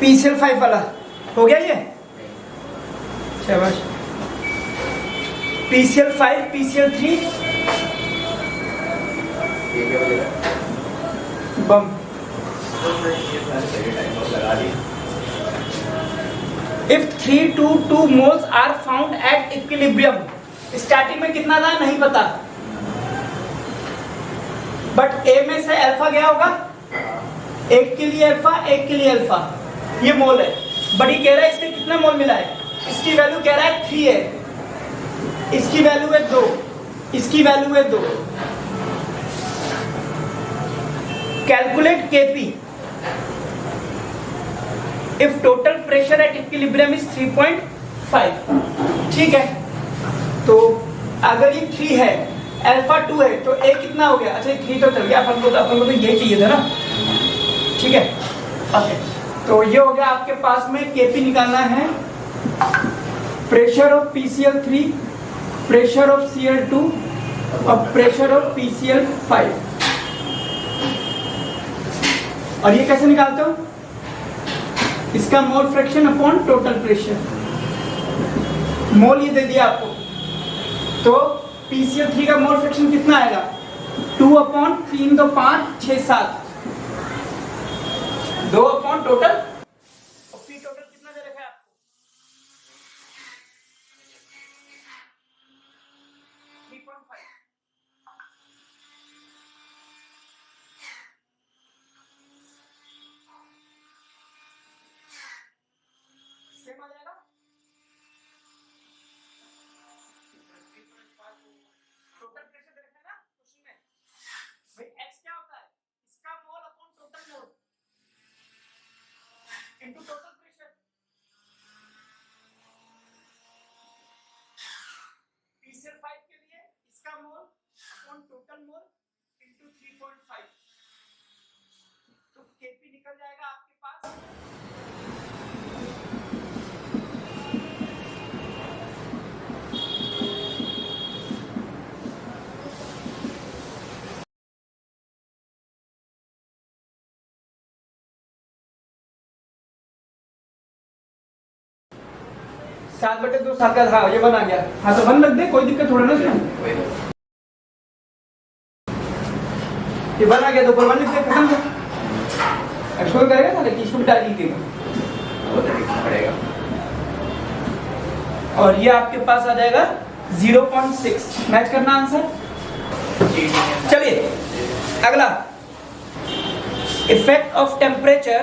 PCl5 वाला हो गया ये, शाबाश। PCl5 PCl3 bomb. If 3 to 2 moles are found at equilibrium, starting में कितना था नहीं पता, बट ए में से अल्फा गया होगा, एक के लिए अल्फा एक के लिए अल्फा, ये मोल है। बट ये कह रहा है इसके कितना मोल मिला है, इसकी वैल्यू कह रहा है 3 है, इसकी वैल्यू है 2, इसकी वैल्यू है 2। Calculate Kp if total pressure at equilibrium is 3.5। ठीक है, तो अगर ये 3 है, अल्फा 2 है, तो ए कितना हो गया? अच्छा 3 तो चल गया, अपन को तो ये चाहिए था ना। ठीक है, ओके, तो ये हो गया आपके पास में। Kp निकालना है, pressure of PCl3, pressure of Cl2 और प्रेशर ऑफ PCl5। और ये कैसे निकालते हो? इसका mole fraction upon total pressure. Mole ये दे दिया आपको, तो PCl3 का मोल फ्रैक्शन कितना आएगा? 2/3 तो 5 6 7 2 अपॉन टोटल, और पी टोटल कितना दे रखा है आपको? 3.5। सेम आ जाएगा। टोटल प्रेशर दे रखा है ना क्वेश्चन में भाई, x क्या होता है? इसका mole upon total mole into total pressure. PCl5 के लिए इसका mole upon total mole into 3.5, तो Kp निकल जाएगा आपके पास सात बटे 2 7 का। हाँ ये 1 आ गया। हाँ तो 1 लग दे, कोई दिक्कत थोड़ा ना इसमें। ये 1 आ गया तो ऊपर 1 लिख दे, खत्म कर। एक्सप्लोर करेगा ना, लेकिन इसको भी डाल दीजिएगा, वो तो लिखना पड़ेगा। और ये आपके पास आ जाएगा 0.6। मैच करना आंसर। चलिए अगला, effect of temperature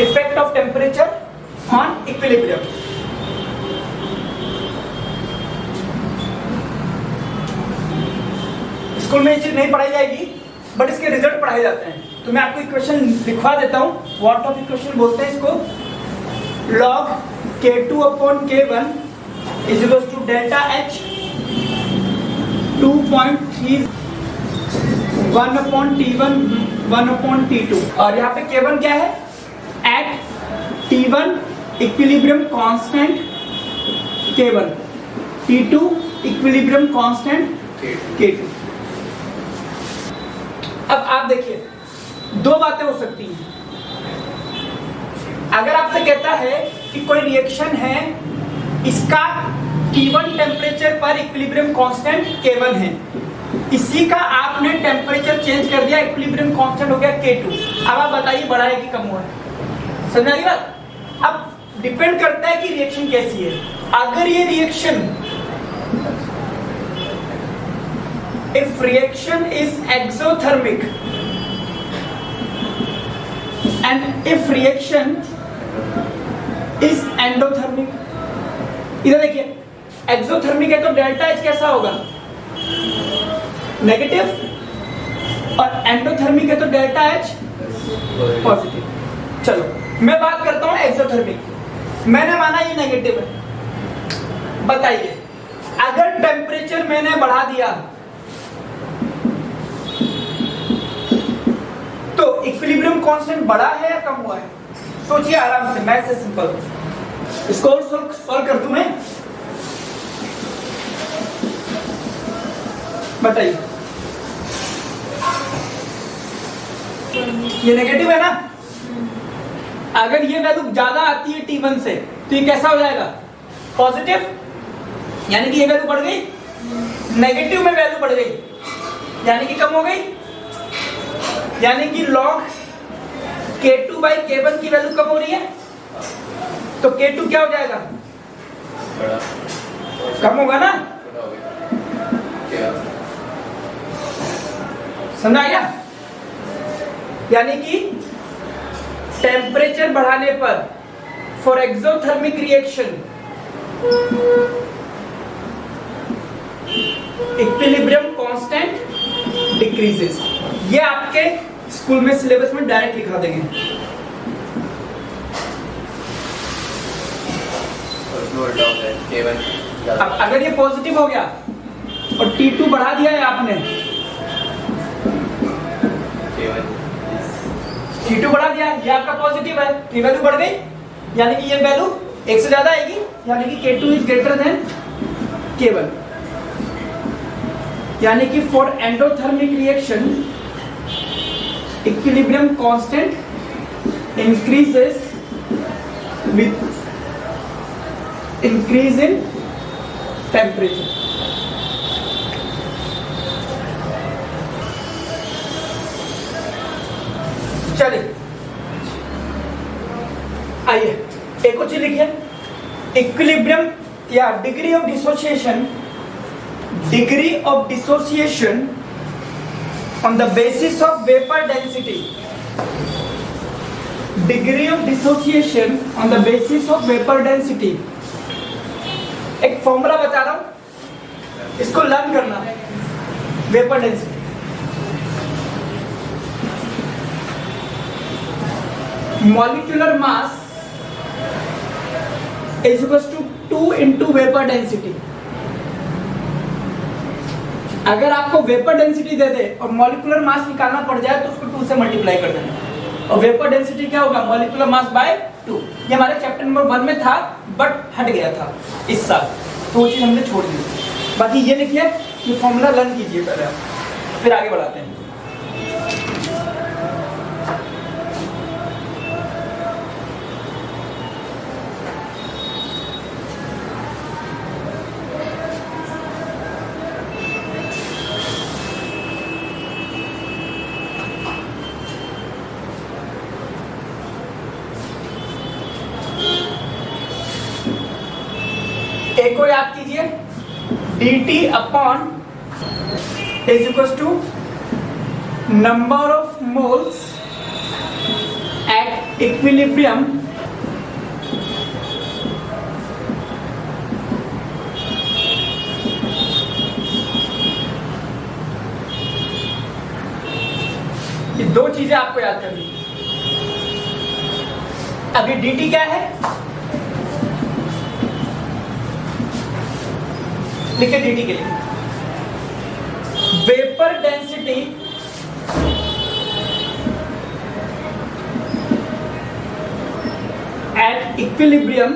effect of temperature on equilibrium. School में ये चीज नहीं पढ़ाई जाएगी, बट इसके रिजल्ट पढ़ाए जाते हैं। तो मैं आपको इक्वेशन लिखवा देता हूं। व्हाट ऑफ इक्वेशन बोलते हैं इसको? log K2/K1 is equal to delta H 2.3 1/T1 1/T2। और यहाँ पे K1 क्या है? At T1 equilibrium constant K1, T2 equilibrium constant K2। अब आप देखिए, दो बातें हो सकती हैं। अगर आपसे कहता है कि कोई रिएक्शन है, इसका T1 टेम्परेचर पर इक्विलिब्रियम कांस्टेंट K1 है, इसी का आपने टेम्परेचर चेंज कर दिया, इक्विलिब्रियम कांस्टेंट हो गया K2। अब आप बताइए बड़ा है कि कम हुआ है? समझ रही बात? अब डिपेंड करता है कि रिएक्शन कैसी है। अगर ये reaction, if reaction is exothermic and if reaction is endothermic, इधर देखिए एक्सोथर्मिक है तो डेल्टा H कैसा होगा? नेगेटिव। और एंडोथर्मिक है तो डेल्टा एच पॉजिटिव। चलो मैं बात करता हूं एक्सोथर्मिक। मैंने माना ये नेगेटिव है, बताइए अगर टेम्परेचर मैंने बढ़ा दिया तो इक्विलिब्रियम कांस्टेंट बढ़ा है या कम हुआ है? सोचिए आराम से, मैथ से सिंपल। इसको और सॉल्व कर दूं मैं, बताइए। ये नेगेटिव है ना, अगर ये वैल्यू ज्यादा आती है T1 से तो ये कैसा हो जाएगा? पॉजिटिव, यानी कि ये वैल्यू बढ़ गई। नेगेटिव में वैल्यू बढ़ गई यानी कि कम हो गई, यानी कि log K2/K1 की वैल्यू कम हो रही है, तो K2 क्या हो जाएगा? कम होगा ना, समझ आया? यानी कि टेम्परेचर बढ़ाने पर for exothermic reaction equilibrium constant decreases. ये आपके स्कूल में सिलेबस में डायरेक्ट लिखा देंगे। अब अगर ये पॉजिटिव हो गया और T2 बढ़ा दिया है आपने, T2 बढ़ा दिया, ये आपका पॉजिटिव है, तो ये वैल्यू बढ़ गई, यानी कि ये वैल्यू 1 से ज्यादा आएगी, यानी कि K2 is greater than K1। यानी कि for endothermic reaction equilibrium constant increases with increase in temperature. चलिए आइए एक और चीज लिखिए, इक्विलिब्रियम या degree of dissociation, degree of dissociation on the basis of vapor density, degree of dissociation on the basis of vapor density। एक formula बता रहा हूं, इसको लर्न करना। Vapour density molecular mass is equal to 2 into vapour density. अगर आपको vapour density दे दे और molecular mass निकालना पड़ जाए तो उसको 2 से मल्टीप्लाई कर देना, और वेपर डेंसिटी क्या होगा? Molecular mass by 2। ये हमारे चैप्टर नंबर 1 में था बट हट गया था इस साल, तो वो चीज हमने छोड़ दी। बाकी ये लिखिए, ये फॉर्मूला लर्न कीजिए पहले आप, फिर आगे बढ़ाते हैं। एक को याद कीजिए, dt upon is equal to number of moles at equilibrium ये दो चीजें आपको याद करनी। अभी dt क्या है? लिखे dt के लिए, vapour density at equilibrium,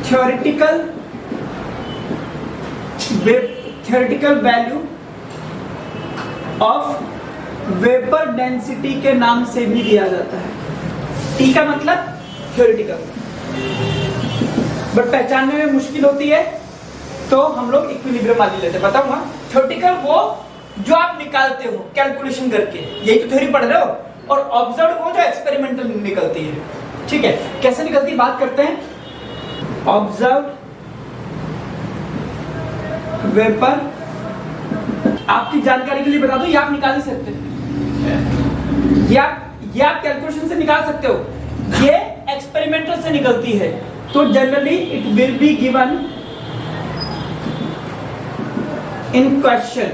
theoretical value of vapour density के नाम से भी दिया जाता है। टी का मतलब थ्योरेटिकल, बट पहचानने में मुश्किल होती है तो हम लोग इक्विलिब्रियम वाली लेते हैं। बताऊंगा, थ्योरेटिकल वो जो आप निकालते हो कैलकुलेशन करके, यही तो थ्योरी पढ़ रहे हो, और ऑब्जर्व वो जो एक्सपेरिमेंटल निकलती है। ठीक है, कैसे निकलती है बात करते हैं। ऑब्जर्व वेपर, आपकी जानकारी के लिए बता दो, ये आप निकाल ही सकते हो, ये आप कैलकुलेशन से निकाल सकते हो, ये एक्सपेरिमेंटल से निकलती है। तो generally it will be given in question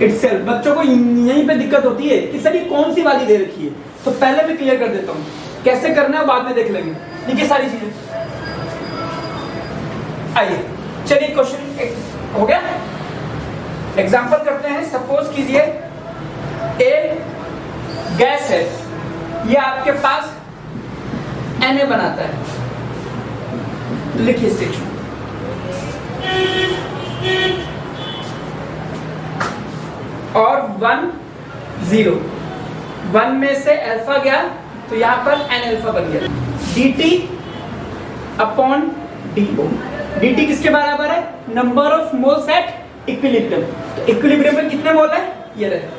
itself। बच्चों को यहीं पे दिक्कत होती है कि सर ये कौन सी वाली दे रखी है, तो पहले मैं क्लियर कर देता हूँ, कैसे करना है बाद में देख लेंगे। देखिए सारी चीजें, आइए चलिए क्वेश्चन हो गया। एग्जांपल करते हैं। सपोज कीजिए ए गैस है, ये आपके पास Na बनाता है, लिखिए सेक्शन। और 1 0, 1 में से अल्फा गया तो यहां पर n अल्फा बन गया। dt अपॉन do, dt किसके बराबर है? Number of moles at equilibrium. तो इक्विलिब्रियम में कितने मोल है? ये रहे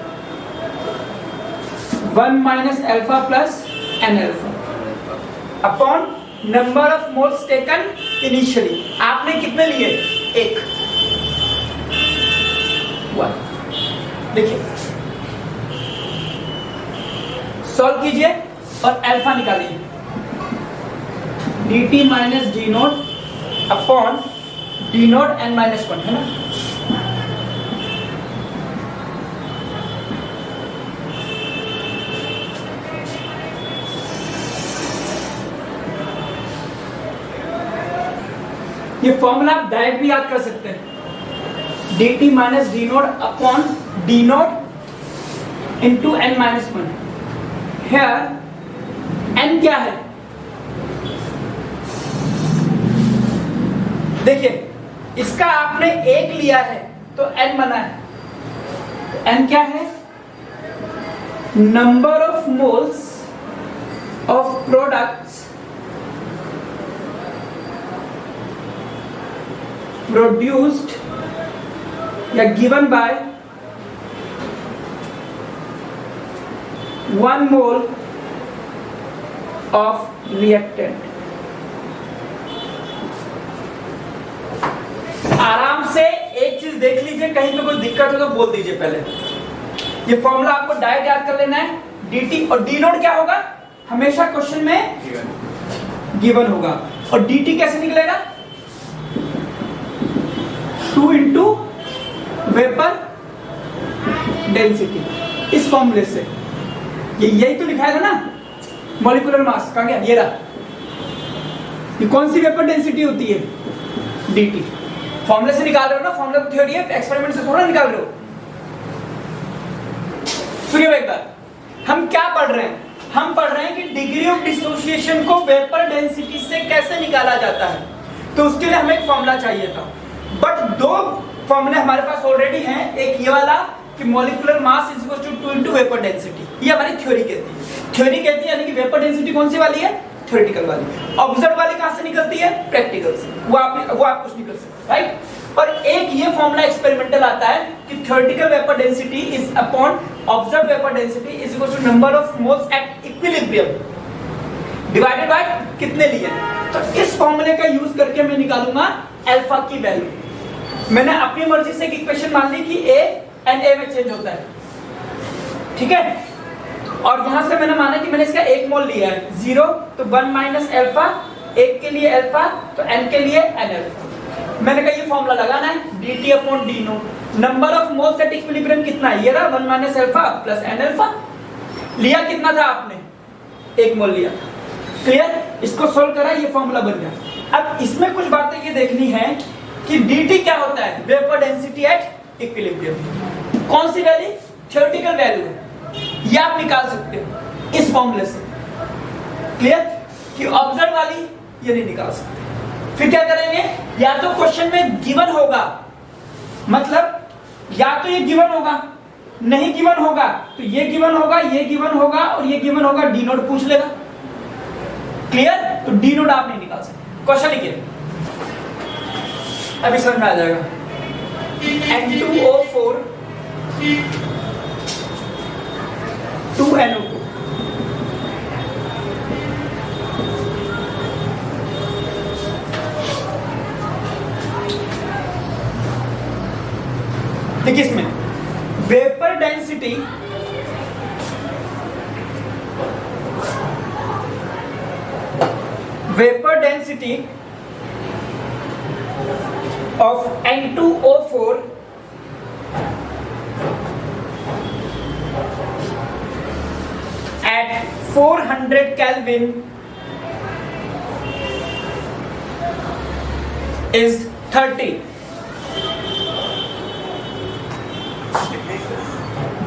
1 minus alpha plus n alpha upon number of moles taken initially. आपने कितने लिए? 1। देखिए सॉल्व कीजिए और अल्फा निकालिए। dt minus D nought upon D note n minus 1 है ना। ये फॉर्मूला आप डायरेक्ट भी याद कर सकते हैं। dt minus D nought upon D nought into n minus 1। Here n क्या है? देखिए इसका आपने 1 लिया है तो n बना है। n क्या है? Number of moles of products produced या given by 1 mole of reactant. आराम से एक चीज देख लीजिए, कहीं पे कोई दिक्कत हो तो बोल दीजिए पहले। ये फॉर्मूला आपको डायरेक्ट याद कर लेना है। dt और d नोट क्या होगा? हमेशा क्वेश्चन में गिवन होगा। और dt कैसे निकलेगा? 2 इंटू वेपर डेंसिटी, इस फॉर्मूले से। यही तो लिखा है ना, मॉलिक्यूलर मास। कहां गया? ये रहा। ये कौन सी वेपर डेंसिटी होती है? dt। फॉर्मूले से निकाल रहे हो ना, फॉर्मूला तो थ्योरी है, एक्सपेरिमेंट से थोड़ा निकाल रहे हो। सुनिए एक बार, हम क्या पढ़ रहे हैं? हम पढ़ रहे हैं कि डिग्री ऑफ डिसोसिएशन को वेपर डेंसिटी से कैसे निकाला जाता है। तो उसके लिए हमें एक फॉर्मूला चाहिए था, बट 2 फॉर्मूले हमारे पास ऑलरेडी हैं। एक ये वाला कि molecular mass is equal to 2 into vapour density, ये हमारी थ्योरी कहती है। थ्योरी कहती है यानी कि वेपर डेंसिटी कौन सी वाली है? थ्योरेटिकल वाली। ऑब्जर्व वाली कहां से निकलती है? प्रैक्टिकल से। वो आप कुछ नहीं कर सकते, राइट। और एक ये फॉर्मूला एक्सपेरिमेंटल आता है कि theoretical vapour density is upon observe vapour density is equal to number of moles at equilibrium divided by कितने लिए। तो इस फॉर्मूले का यूज करके मैं निकालूंगा अल्फा की वैल्यू। मैंने अपनी मर्जी से एक इक्वेशन मान ली कि a एंड a में चेंज होता है, ठीक है। और यहां से मैंने माना कि मैंने इसका 1 मोल लिया है, 0 तो 1 माइनस अल्फा, 1 के लिए अल्फा तो n के लिए n अल्फा। मैंने कहा ये फॉर्मूला लगाना है, dt upon d note. Number of moles at equilibrium कितना है? ये रहा 1 minus alpha plus n alpha. लिया कितना था आपने? 1 मोल लिया था। क्लियर? इसको सोल्व करा, ये फॉर्मूला बन गया। अब इसमें कुछ बातें ये देखनी है कि dt क्या होता है? Vapour density at equilibrium. कौन सी वैल्यू? थ्योरेटिकल वैल्यू है, ये आप निकाल सकते हो इस फॉर्मूले से। क्लियर? कि ऑब्जर्व वाली ये नहीं निकाल सकते। फिर क्या करेंगे? या तो क्वेश्चन में गिवन होगा, मतलब या तो ये गिवन होगा, नहीं गिवन होगा तो ये गिवन होगा, ये गिवन होगा और ये गिवन होगा, डी नोट पूछ लेगा। क्लियर? तो डी नोट आप नहीं निकाल सकते। क्वेश्चन लिखिए, अभी समझ में आ जाएगा। N2O4 2NO2 देखिए इसमें vapour density of N2O4 400 Kelvin is 30.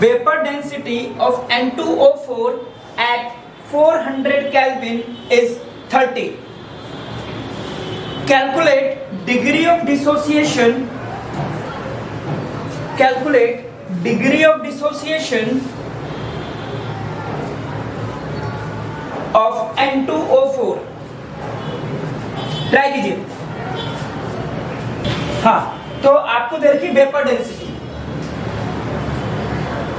Vapor density of N2O4 at 400 Kelvin is 30. Calculate degree of dissociation. Calculate degree of dissociation of N2O4. Try कीजिए। हाँ, तो आपको दे रखी वेपर डेंसिटी,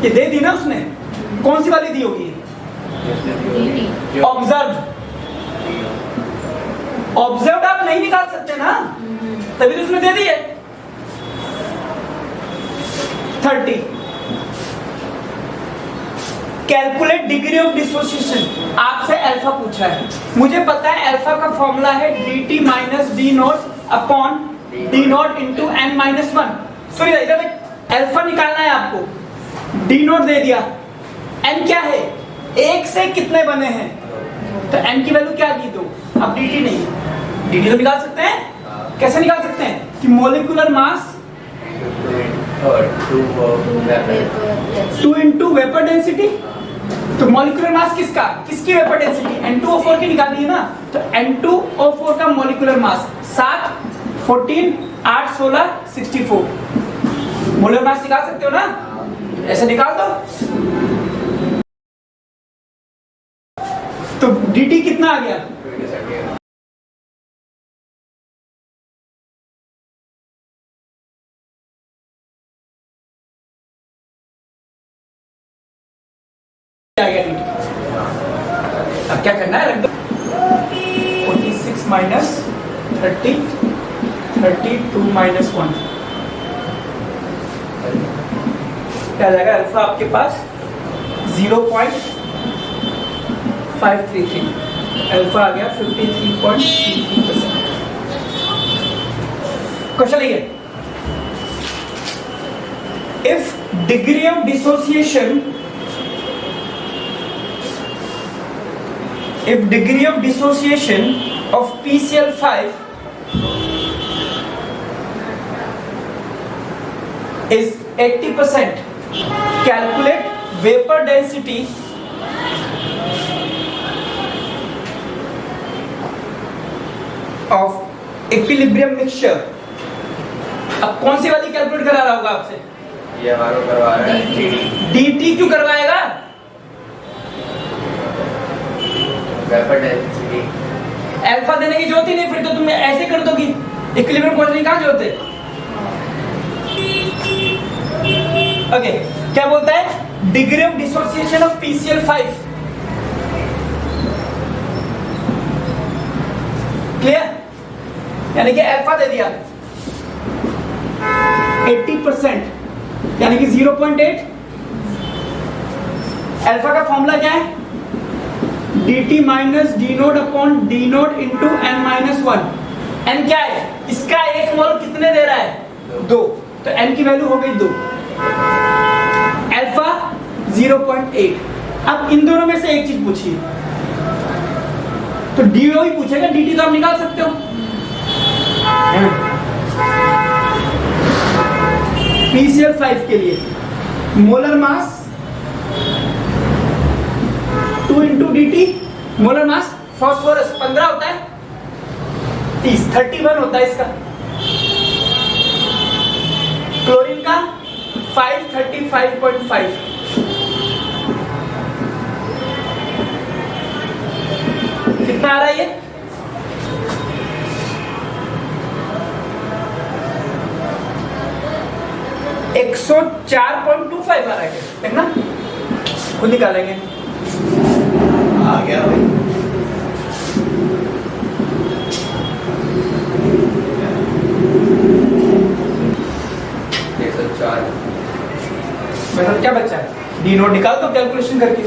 ये दे दी ना उसने, कौन सी वाली दी होगी? ऑब्जर्व आप नहीं निकाल सकते ना, तभी तो उसने दे दी है 30। कैलकुलेट डिग्री ऑफ डिसोसिएशन, आपसे अल्फा पूछा है, मुझे पता है अल्फा का फॉर्मूला है dt minus D nought upon D nought into N minus one. सुनिए इधर अल्फा निकालना है आपको, डी नॉट दे दिया, एन क्या है, एक से कितने बने हैं, तो एन की वैल्यू क्या दी, दो। अब dt नहीं, dt तो निकाल सकते हैं, कैसे निकाल सकते हैं कि molecular mass 2 into vapour density, तो मॉलिक्यूलर मास किसका, किसकी वेपर डेंसिटी, N2O4 की निकालनी है ना, तो N2O4 का मॉलिक्यूलर मास 7, 14, 8, 16, 64। मोलर मास निकाल सकते हो ना, ऐसे निकाल दो। तो dt कितना आ गया, अब क्या करना है, 46 माइनस 30, 32 माइनस 1 क्या जाएगा, अल्फा आपके पास 0.533, अल्फा आ गया 53.33%। क्वेश्चन लिखिए, if degree of dissociation if degree of dissociation of PCl5 is 80%, calculate vapor density of equilibrium mixture। अब कौन सी वाली कैलकुलेट करा रहा होगा आपसे, ये हमारा करवा रहा है dt क्यों करवाएगा, वेपर डेंसिटी अल्फा देने की जरूरत ही नहीं, फिर तो तुम ऐसे कर दोगी, इक्विलिब्रियम क्वांटिटी कहां जरूरत है। ओके, क्या बोलता है, degree of dissociation of PCl5, clear, यानी कि अल्फा दे दिया 80%, यानी कि 0.8। अल्फा का फॉर्मूला क्या है, dt minus D nought upon D nought into N minus one. N क्या है, इसका एक मोल कितने दे रहा है, 2, तो एन की वैल्यू हो गई 2, अल्फा 0.8। अब इन दोनों में से एक चीज पूछिए, तो डीओ ही पूछेगा, dt तो आप निकाल सकते हो। PCl5 के लिए molar mass 2 into dt, molar mass phosphorus 15 होता है, 30, 31 होता है इसका, क्लोरीन का 535.5, कितना आ रहा है ये, एक 104.25 आ रहा है, देखना खुद निकालेंगे, आ गया भाई, मतलब क्या बच्चा है, डी नोट निकाल दो कैलकुलेशन करके,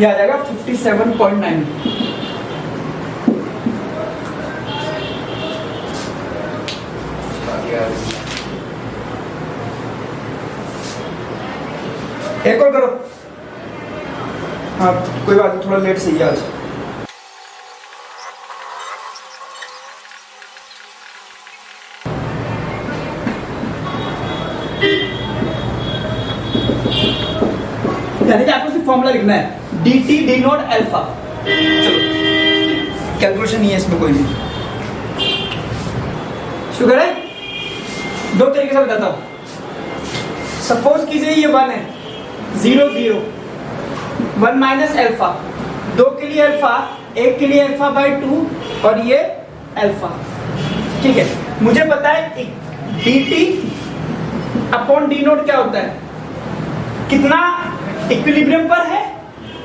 ये आ जाएगा 57.9। एक और करो। हाँ कोई बात नहीं, थोड़ा लेट सही है आज। यानी कि आपको सिर्फ फॉर्मूला लिखना है, D T D naught alpha. चलो कैलकुलेशन नहीं है इसमें कोई भी। शुगर है, दो तरीके से बताता हूं। सपोज कीजिए ये 1 है, 0 0, 1 माइनस अल्फा, 2 के लिए अल्फा, 1 के लिए अल्फा बाय 2 और ये अल्फा। ठीक है, मुझे पता है D T upon D note क्या होता है, कितना इक्विलिब्रियम पर है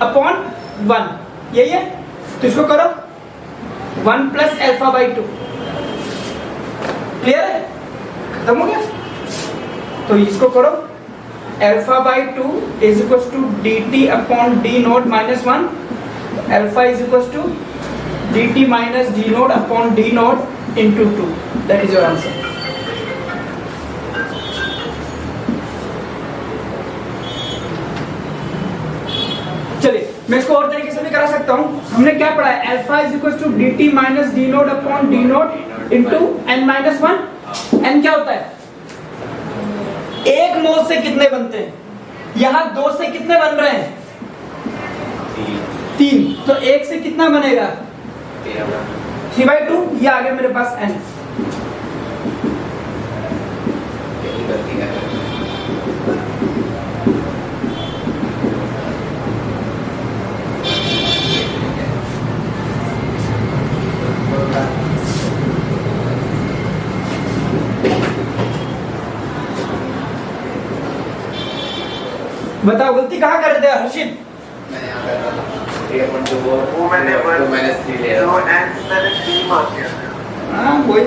अपॉन 1, यही है। तो इसको करो 1 प्लस अल्फा बाई 2। क्लियर है, खत्म हो गया। तो इसको करो alpha by 2 is equal to D T upon D nought minus 1, alpha is equal to D T minus D nought upon D nought into 2। That is your answer. चलिए मैं इसको और तरीके से भी करा सकता हूं। हमने क्या पढ़ा है, alpha is equal to D T minus D nought upon D nought into N minus 1। N क्या होता है, एक मोल से कितने बनते हैं, यहां 2 से कितने बन रहे हैं, 3, तो 1 से कितना बनेगा 3/2। ये आ गया मेरे पास एन। बताओ गलती कहाँ कर रहे थे हर्षित? मैंने यहाँ कर रहा था 3/2 वो मैंने 2 - 3 ले रहा था। मैंने 3 मार्क किया। हाँ वही